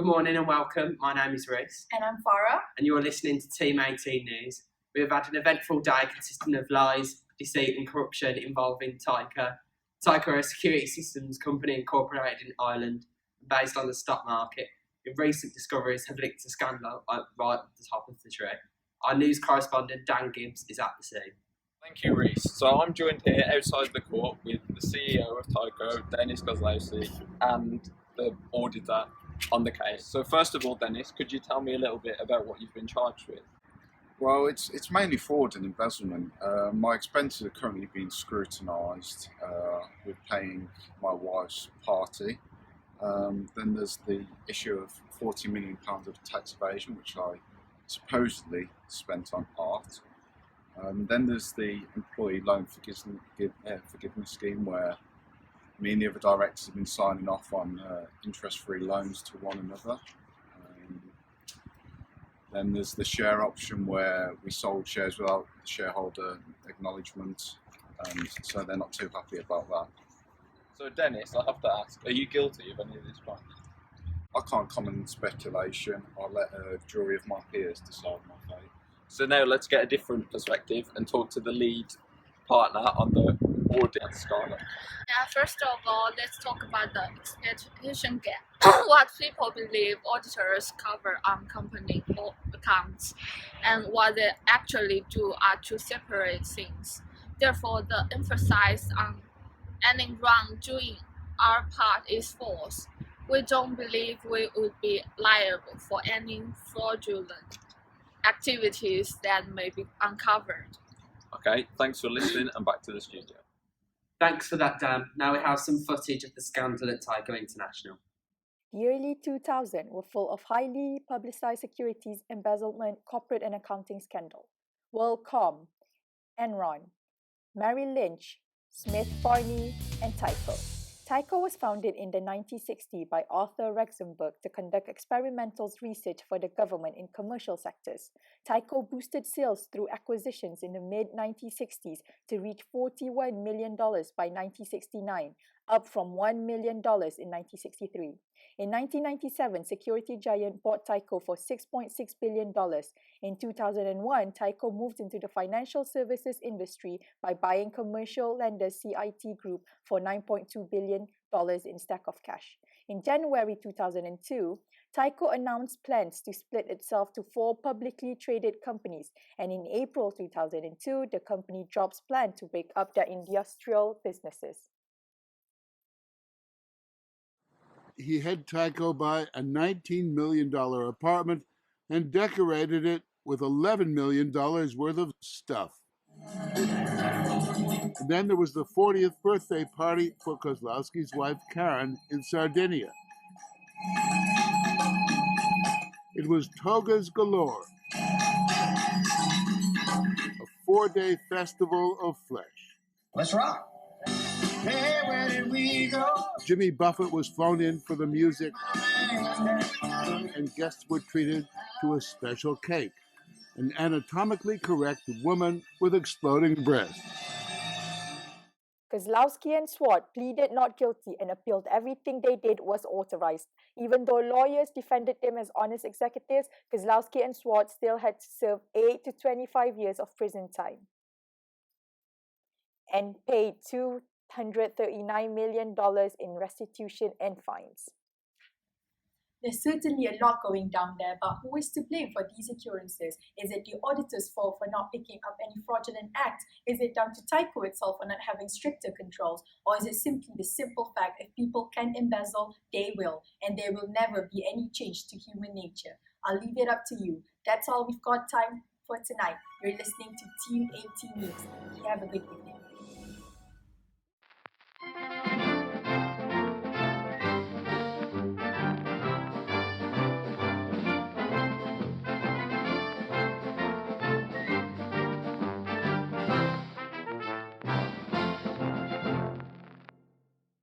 Good morning and welcome. My name is Reese. And I'm Farah. And you're listening to Team 18 News. We have had an eventful day consisting of lies, deceit and corruption involving TYCO. TYCO are a security systems company incorporated in Ireland based on the stock market. In recent discoveries have linked to scandal right at the top of the tree. Our news correspondent Dan Gibbs is at the scene. Thank you, Reese. So I'm joined here outside the court with the CEO of TYCO, Dennis Kozlowski, and the auditor on the case. So first of all, Dennis, could you tell me a little bit about what you've been charged with? Well, it's mainly fraud and embezzlement. My expenses are currently being scrutinised with paying my wife's party. Then there's the issue of £40 million of tax evasion, which I supposedly spent on art. Then there's the employee loan forgiveness scheme, where me and the other directors have been signing off on interest-free loans to one another. Then there's the share option, where we sold shares without the shareholder acknowledgement, and so they're not too happy about that. So Dennis, I have to ask, are you guilty of any of this crime? I can't comment on speculation. I'll let a jury of my peers decide my fate. So now let's get a different perspective and talk to the lead partner on the audit, Scarlett. Yeah, first of all, let's talk about the expectation gap. What people believe auditors cover on company accounts and what they actually do are two separate things. Therefore, the emphasis on any wrongdoing our part is false. We don't believe we would be liable for any fraudulent activities that may be uncovered. Okay, thanks for listening and back to the studio. Thanks for that, Dan. Now we have some footage of the scandal at TYCO International. The early 2000s were full of highly publicized securities embezzlement, corporate and accounting scandal. WorldCom, Enron, Merrill Lynch, Smith Barney, and TYCO. TYCO was founded in the 1960s by Arthur Rexenberg to conduct experimental research for the government in commercial sectors. TYCO boosted sales through acquisitions in the mid-1960s to reach $41 million by 1969, up from $1 million in 1963. In 1997, security giant bought TYCO for $6.6 billion. In 2001, TYCO moved into the financial services industry by buying commercial lender CIT Group for $9.2 billion in stack of cash. In January 2002, TYCO announced plans to split itself to 4 publicly traded companies, and in April 2002, the company dropped plans to break up their industrial businesses. He had TYCO buy a $19 million apartment and decorated it with $11 million worth of stuff. And then there was the 40th birthday party for Kozlowski's wife Karen in Sardinia. It was togas galore, a 4-day festival of flesh. Let's rock. Hey, where did we go? Jimmy Buffett was flown in for the music, and guests were treated to a special cake, an anatomically correct woman with exploding breasts. Kozlowski and Swart pleaded not guilty and appealed everything they did was authorized. Even though lawyers defended them as honest executives, Kozlowski and Swart still had to serve 8 to 25 years of prison time and paid $239 million in restitution and fines. There's certainly a lot going down there, but who is to blame for these occurrences? Is it the auditor's fault for not picking up any fraudulent acts? Is it down to TYCO itself for not having stricter controls? Or is it simply the simple fact if people can embezzle, they will, and there will never be any change to human nature? I'll leave it up to you. That's all we've got time for tonight. You're listening to Team 18 News. Have a good evening.